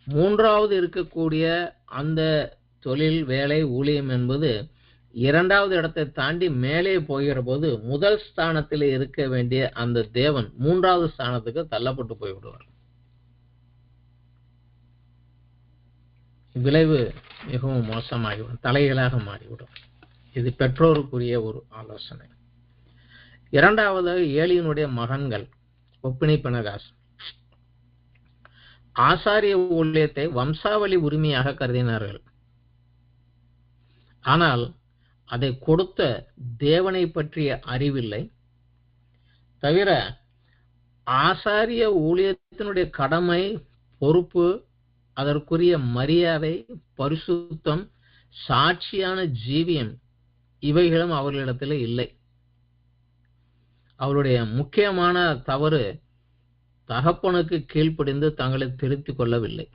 3வது இருக்கக்கூடிய அந்த தொழில், வேலை, ஊழியம் என்பது இரண்டாவது இடத்தை தாண்டி மேலே போகிற போது முதல் ஸ்தானத்தில் இருக்க வேண்டிய அந்த தேவன் மூன்றாவது ஸ்தானத்துக்கு தள்ளப்பட்டு போய்விடுவார். விளைவு மிகவும் மோசமாகிவிடும், தலைகளாக மாறிவிடும். இது பெற்றோருக்குரிய ஒரு ஆலோசனை. இரண்டாவது, ஏலியினுடைய மகன்கள் ஒப்பினி பினகாஸ் ஆசாரிய ஊழியத்தை வம்சாவளி உரிமையாக கருதினார்கள். ஆனால் அதை கொடுத்த தேவனை பற்றிய அறிவில்லை. தவிர ஆசாரிய ஊழியத்தினுடைய கடமை, பொறுப்பு, அதற்குரிய மரியாதை, பரிசுத்தம், சாட்சியான ஜீவியம் இவைகளும் அவர்களிடத்தில் இல்லை. அவருடைய முக்கியமான தவறு தகப்பனுக்கு கீழ்ப்படிந்து தங்களை திருத்திக் கொள்ளவில்லை.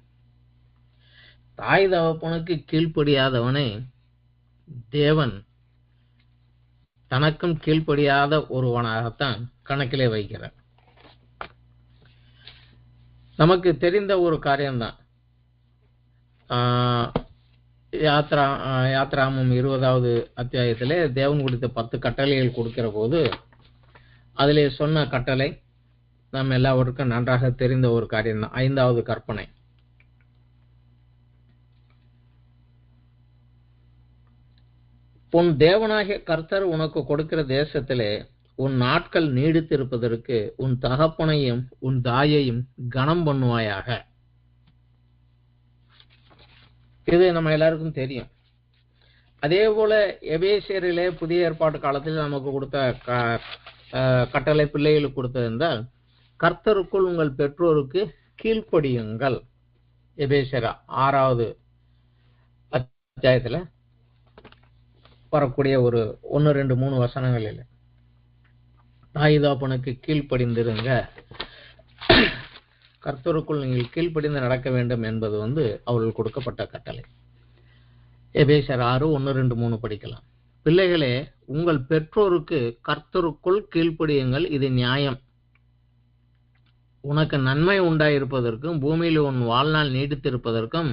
தாய் தகப்பனுக்கு கீழ்ப்படியாதவனை தேவன் தனக்கும் கீழ்ப்படியாத ஒருவனாகத்தான் கணக்கிலே வைக்கிறார். நமக்கு தெரிந்த ஒரு காரியம்தான். யாத்ராமம் 20வது அத்தியாயத்திலே தேவன் கொடுத்த 10 கட்டளைகள் கொடுக்கிற போது அதிலே சொன்ன கட்டளை நாம் எல்லாருக்கும் நன்றாக தெரிந்த ஒரு காரியம் தான். 5வது கற்பனை. உன் தேவனாகிய கர்த்தர் உனக்கு கொடுக்கிற தேசத்திலே உன் நாட்கள் நீடித்திருப்பதற்கு உன் தகப்பனையும் உன் தாயையும் கனம் பண்ணுவாயாக. இது நம்ம எல்லாருக்கும் தெரியும். அதே போல எபேசியரிலே புதிய ஏற்பாட்டு காலத்தில் நமக்கு கொடுத்த கட்டளை பிள்ளைகளுக்கு கொடுத்தது என்றால், கர்த்தருக்குள் உங்கள் பெற்றோருக்கு கீழ்ப்படியுங்கள். எபேசியர் 6வது அத்தியாயத்தில் வரக்கூடிய ஒரு 1, 2, 3 வசனங்களில் தாய் தகப்பனுக்கு கீழ்ப்படிந்திருங்க, கர்த்தருக்குள் நீங்கள் கீழ்ப்படிந்து நடக்க வேண்டும் என்பது அவர்கள் கொடுக்கப்பட்ட கட்டளை. எபேசியர் 6, 1, 2, 3 படிக்கலாம். பிள்ளைகளே, உங்கள் பெற்றோருக்கு கர்த்தருக்குள் கீழ்ப்படியுங்கள், இது நியாயம். உனக்கு நன்மை உண்டாயிருப்பதற்கும் பூமியில் உன் வாழ்நாள் நீடித்திருப்பதற்கும்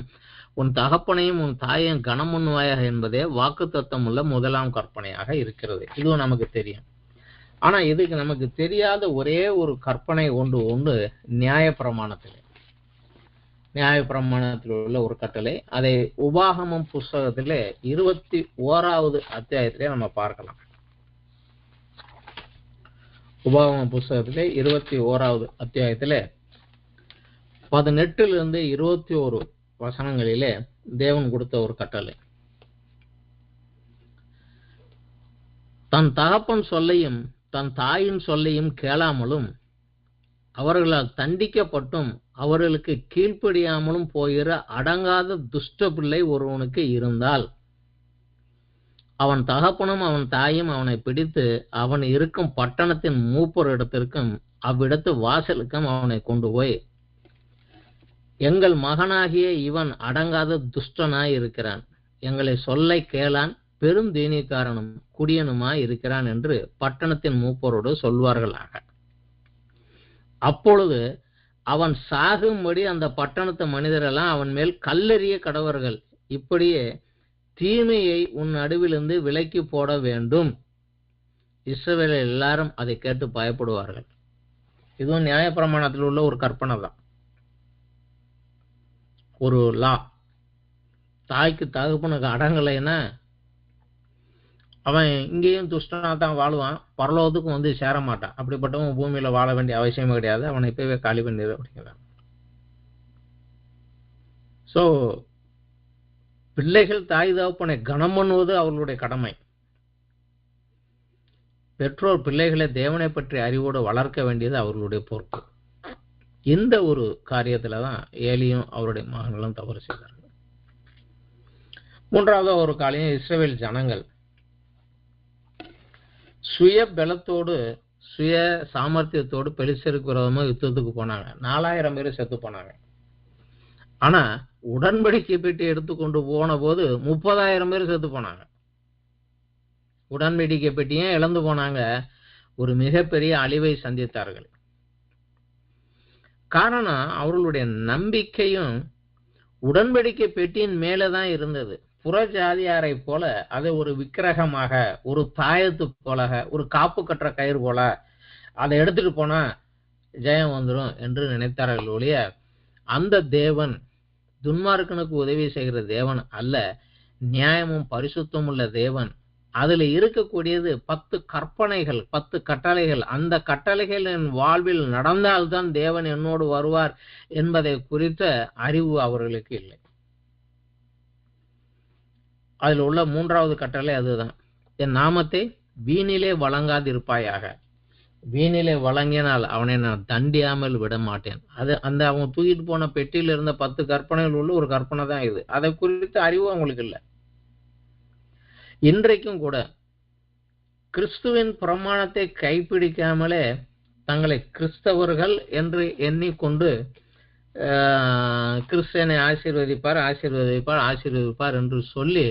உன் தகப்பனையும் உன் தாயையும் கனம் பண்ணுவாயாக என்பதே வாக்குத்தத்தம் உள்ள முதலாம் கற்பனையாக இருக்கிறது. இதுவும் நமக்கு தெரியும். ஆனா இதுக்கு நமக்கு தெரியாத ஒரே ஒரு கற்பனை உண்டு நியாயப்பிரமாணத்தில் உள்ள ஒரு கட்டளை. அதை உபாகமம் புஸ்தகத்திலே 21வது அத்தியாயத்திலே நம்ம பார்க்கலாம். உபாகமம் புஸ்தகத்திலே 21வது அத்தியாயத்திலே 18 21 வசனங்களிலே தேவன் கொடுத்த ஒரு கட்டளை. தன் தகப்பன் சொல்லையும் தன் தாயின் சொல்லையும் கேளாமலும் அவர்களால் தண்டிக்கப்பட்டும் அவர்களுக்கு கீழ்ப்படியாமலும் போகிற அடங்காத துஷ்ட பிள்ளை ஒருவனுக்கு இருந்தால் அவன் தகப்பனும் அவன் தாயும் அவனை பிடித்து அவன் இருக்கும் பட்டணத்தின் மூப்பர் இடத்திற்கும் அவ்விடத்து வாசலுக்கும் அவனை கொண்டு போய், எங்கள் மகனாகிய இவன் அடங்காத துஷ்டனாய் இருக்கிறான், எங்களை சொல்லை கேளான், பெருந்தீனிக்காரனும் குடியனுமாய் இருக்கிறான் என்று பட்டணத்தின் மூப்பரோடு சொல்வார்களாக. அப்பொழுது அவன் சாகும்படி அந்த பட்டணத்து மனிதரெல்லாம் அவன் மேல் கல்லெறிய கடவர்கள். இப்படியே தீமையை உன் நடுவிலிருந்து விலக்கி போட வேண்டும். இஸ்ரவேலர் எல்லாரும் அதை கேட்டு பயப்படுவார்கள். இதுவும் நியாயப்பிரமாணத்தில் உள்ள ஒரு கற்பனை தான், ஒரு லா. தாய்க்கு தகப்பனுக்கு அடங்கலைன்னா அவன் இங்கேயும் துஷ்டனா தான் வாழுவான், பரலோகத்துக்கும் சேர மாட்டான். அப்படிப்பட்டவன் பூமியில வாழ வேண்டிய அவசியமே கிடையாது, அவனை இப்பவே காலி பண்ணிடு அப்படிங்கிறான். சோ பிள்ளைகள் தாய் தகப்பனை கனம் பண்ணுவது அவர்களுடைய கடமை. பெற்றோர் பிள்ளைகளை தேவனை பற்றி அறிவோடு வளர்க்க வேண்டியது அவர்களுடைய பொறுப்பு. இந்த ஒரு காரியத்துலதான் ஏலியும் அவருடைய மகன்களும் தவறு செய்தார்கள். மூன்றாவது ஒரு காரியம், இஸ்ரவேல் ஜனங்கள் சுய பலத்தோடு சுய சாமர்த்தியத்தோடு பெலிஸ்தருக்கு விரோதமா யுத்தத்துக்கு போனாங்க. 4000 பேர் செத்து போனாங்க. ஆனா உடன்படிக்கை பெட்டி எடுத்துக்கொண்டு போன போது 30,000 பேர் செத்து போனாங்க. உடன்படிக்கை பெட்டியும் இழந்து போனாங்க, ஒரு மிகப்பெரிய அழிவை சந்தித்தார்கள். காரணம் அவர்களுடைய நம்பிக்கையும் உடன்படிக்கை பெட்டியின் மேலதான் இருந்தது. புறஜாதியாரை போல அதை ஒரு விக்கிரகமாக, ஒரு தாயத்து போல, ஒரு காப்பு கட்டுற கயிறு போல அதை எடுத்துட்டு போனா ஜெயம் வந்துடும் என்று நினைத்தார்கள் ஒழிய, அந்த தேவன் துன்மார்க்கனுக்கு உதவி செய்கிற தேவன் அல்ல, நியாயமும் பரிசுத்தம் உள்ள தேவன். அதுல இருக்கக்கூடியது 10 கற்பனைகள், 10 கட்டளைகள். அந்த கட்டளைகள் என் வாழ்வில் நடந்தால்தான் தேவன் என்னோடு வருவார் என்பதை குறித்த அறிவு அவர்களுக்கு இல்லை. அதில் உள்ள 3வது கட்டளை அதுதான், என் நாமத்தை வீணிலே வழங்காதிருப்பாயாக. வீணிலே வழங்கினால் அவனை நான் தண்டியாமல் விட மாட்டேன். அது அந்த அவங்க தூக்கிட்டு போன பெட்டியில இருந்த 10 கற்பனைகள் உள்ள ஒரு கற்பனை தான் இது. அதை குறித்த அறிவு அவங்களுக்கு இல்லை. இன்றைக்கும் கூட கிறிஸ்துவின் பிரமாணத்தை கைப்பிடிக்காமலே தங்களை கிறிஸ்தவர்கள் என்று எண்ணிக்கொண்டு கிறிஸ்தனை ஆசீர்வதிப்பார் ஆசீர்வதிப்பார் ஆசீர்வதிப்பார் என்று சொல்லி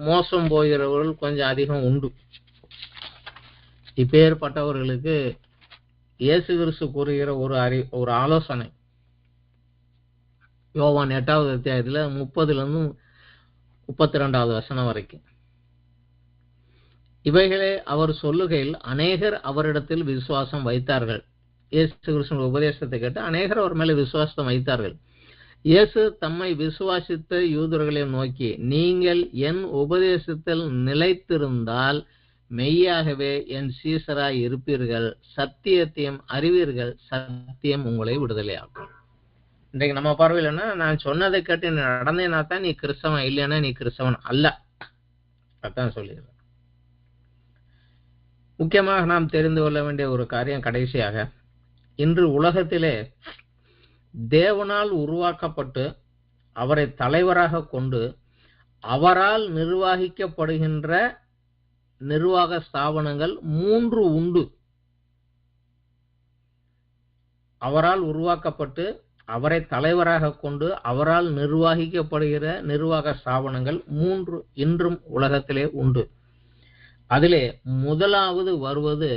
மோசம் போகிறவர்கள் கொஞ்சம் அதிகம் உண்டு. இப்பேற்பட்டவர்களுக்கு இயேசு கிறிஸ்து கூறுகிற ஒரு ஆலோசனை, யோவான் 8வது அத்தியாயத்துல 30 32வது வசனம் வரைக்கும். இவைகளை அவர் சொல்லுகையில் அநேகர் அவரிடத்தில் விசுவாசம் வைத்தார்கள். இயேசு கிறிஸ்துவின் உபதேசத்தை கேட்டு அநேகர் அவர் மேல விசுவாசம் வைத்தார்கள். இயேசு தம்மை விசுவாசித்த யூதர்களை நோக்கி, நீங்கள் என் உபதேசத்தில் நிலைத்திருந்தால் மெய்யாகவே என் சீசராய் இருப்பீர்கள், சத்தியத்தையும் அறிவீர்கள், சத்தியம் உங்களை விடுதலையாக்கும். இன்றைக்கு நம்ம பார்வையில் என்ன, நான் சொன்னதை கேட்டு நடந்தேன்னா தான் நீ கிறிஸ்தவன், இல்லைன்னா நீ கிறிஸ்தவன் அல்ல. அதான் சொல்லிடுறேன். முக்கியமாக நாம் தெரிந்து கொள்ள வேண்டிய ஒரு காரியம் கடைசியாக, இன்று உலகத்திலே தேவனால் உருவாக்கப்பட்டு அவரை தலைவராக கொண்டு அவரால் நிர்வகிக்கப்படுகின்ற நிர்வாக ஸ்தாபனங்கள் 3 உண்டு. அவரால் உருவாக்கப்பட்டு அவரை தலைவராக கொண்டு அவரால் நிர்வகிக்கப்படுகிற நிர்வாக ஸ்தாபனங்கள் 3 இன்றும் உலகத்திலே உண்டு. அதிலே முதலாவது வருவது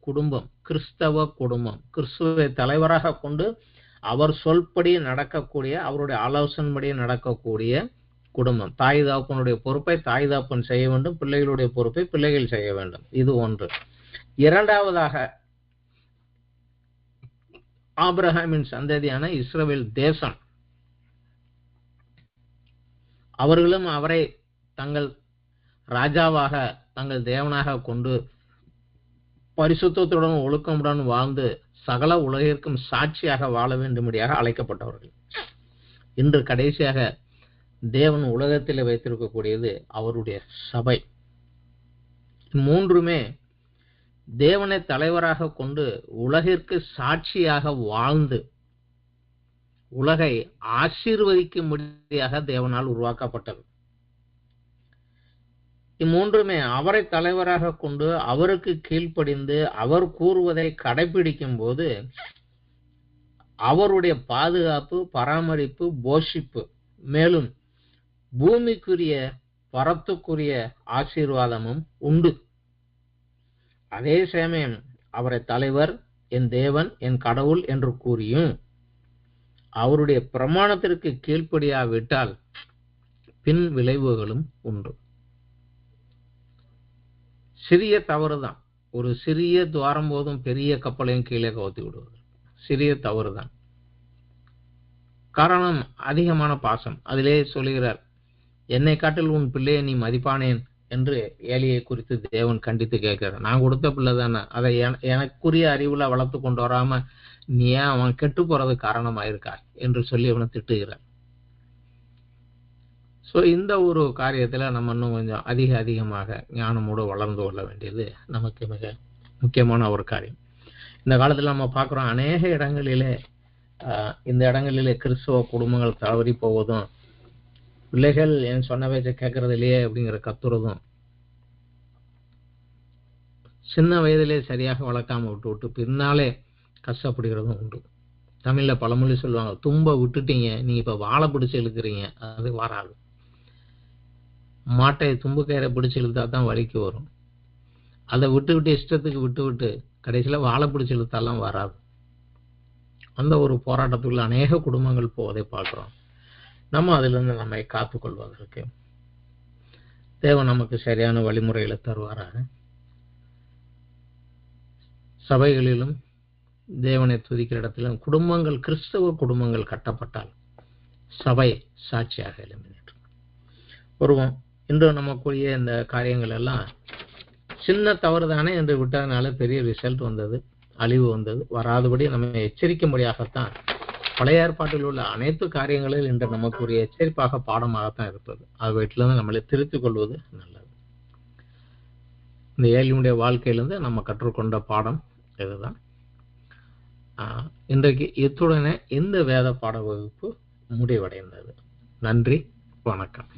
குடும்பம், கிறிஸ்தவ குடும்பம். கிறிஸ்துவை தலைவராக கொண்டு அவர் சொல்படி நடக்கக்கூடிய, அவருடைய ஆலோசனைப்படி நடக்கக்கூடிய குடும்பம். தாய் தாப்பனுடைய பொறுப்பை தாய் தாப்பன் செய்ய வேண்டும், பிள்ளைகளுடைய பொறுப்பை பிள்ளைகள் செய்ய வேண்டும். இது ஒன்று. இரண்டாவதாக ஆபிரகாமின் சந்ததியான இஸ்ரவேல் தேசம். அவர்களும் அவரை தங்கள் ராஜாவாக, தங்கள் தேவனாக கொண்டு பரிசுத்தத்துடன் ஒழுக்கமுடன் வாழ்ந்து சகல உலகிற்கும் சாட்சியாக வாழ வேண்டும்படியாக அழைக்கப்பட்டவர்கள். இன்று கடைசியாக தேவன் உலகத்தில் வைத்திருக்கக்கூடியது அவருடைய சபை. 3மே தேவனை தலைவராக கொண்டு உலகிற்கு சாட்சியாக வாழ்ந்து உலகை ஆசீர்வதிக்கும்படியாக தேவனால் உருவாக்கப்பட்டது. 3மே அவரை தலைவராக கொண்டு அவருக்கு கீழ்ப்படிந்து அவர் கூறுவதை கடைபிடிக்கும் போது அவருடைய பாதுகாப்பு, பராமரிப்பு, போஷிப்பு, மேலும் பூமிக்குரிய பரத்துக்குரிய ஆசீர்வாதமும் உண்டு. அதே சமயம் அவரை தலைவர், என் தேவன், என் கடவுள் என்று கூறியும் அவருடைய பிரமாணத்திற்கு கீழ்ப்படியாவிட்டால் பின் விளைவுகளும் உண்டு. சிறிய தவறுதான், ஒரு சிறிய துவாரம் போதும் பெரிய கப்பலையும் கீழே கவுத்தி விடுவது சிறிய தவறுதான். காரணம் அதிகமான பாசம். அதிலே சொல்லுகிறார், என்னை காட்டில் உன் பிள்ளையை நீ மதிப்பானேன் என்று ஏலியை குறித்து தேவன் கண்டித்து கேட்கிறார். நான் கொடுத்த பிள்ளை தானே, அதை எனக்குரிய அறிவுல வளர்த்து கொண்டு வராம நீ ஏன் அவன் கெட்டு போறது காரணமாயிருக்கா என்று சொல்லி அவனை திட்டுகிறார். ஸோ இந்த ஒரு காரியத்துல நம்ம இன்னும் கொஞ்சம் அதிகமாக ஞானமோடு வளர்ந்து கொள்ள வேண்டியது நமக்கு மிக முக்கியமான ஒரு காரியம். இந்த காலத்துல நம்ம பார்க்குறோம், அநேக இடங்களிலே இந்த இடங்களிலே கிறிஸ்தவ குடும்பங்கள் தவறி போவதும், பிள்ளைகள் என் சொன்ன பேச்சை கேட்கறது இல்லையே அப்படிங்கிற கத்துறதும், சின்ன வயதிலே சரியாக வளர்க்காம விட்டு பின்னாலே கஷ்டப்படுகிறதும் உண்டு. தமிழ்ல பழமொழி சொல்லுவாங்க, தும்ப விட்டுட்டீங்க, நீங்க இப்ப வாழை பிடிச்சு இழுக்கிறீங்க, அது வராது. மாட்டை தும்பு கயிறை பிடிச்சு இழுத்தா தான் வலிக்கு வரும். அதை விட்டு இஷ்டத்துக்கு விட்டு கடைசியில வாழை பிடிச்சு இழுத்தாலாம் வராது. அந்த ஒரு போராட்டத்துக்குள்ள அநேக குடும்பங்கள் போவதை பார்க்கிறோம். நம்ம அதிலிருந்து நம்மை காத்துக்கொள்வதற்கு தேவன் நமக்கு சரியான வழிமுறைகளை தருவாராக. சபைகளிலும் தேவனை துதிக்கிற இடத்திலும் குடும்பங்கள், கிறிஸ்தவ குடும்பங்கள் கட்டப்பட்டால் சபை சாட்சியாக எழும்பினர். ஒருவன் இன்று நமக்குரிய இந்த காரியங்கள் எல்லாம் சின்ன தவறு தானே என்று விட்டதுனால பெரிய ரிசல்ட் வந்தது, அழிவு வந்தது. வராதபடி நம்ம எச்சரிக்கும்படியாகத்தான் பழைய ஏற்பாட்டில் உள்ள அனைத்து காரியங்களில் இன்று நமக்குரிய எச்சரிப்பாக பாடமாகத்தான் இருப்பது. அது வீட்டிலிருந்து நம்மளை திருத்திக் கொள்வது நல்லது. இந்த ஏலியனுடைய வாழ்க்கையிலிருந்து நம்ம கற்றுக்கொண்ட பாடம் இதுதான். இன்றைக்கு இத்துடனே இந்த வேத பாட வகுப்பு முடிவடைந்தது. நன்றி, வணக்கம்.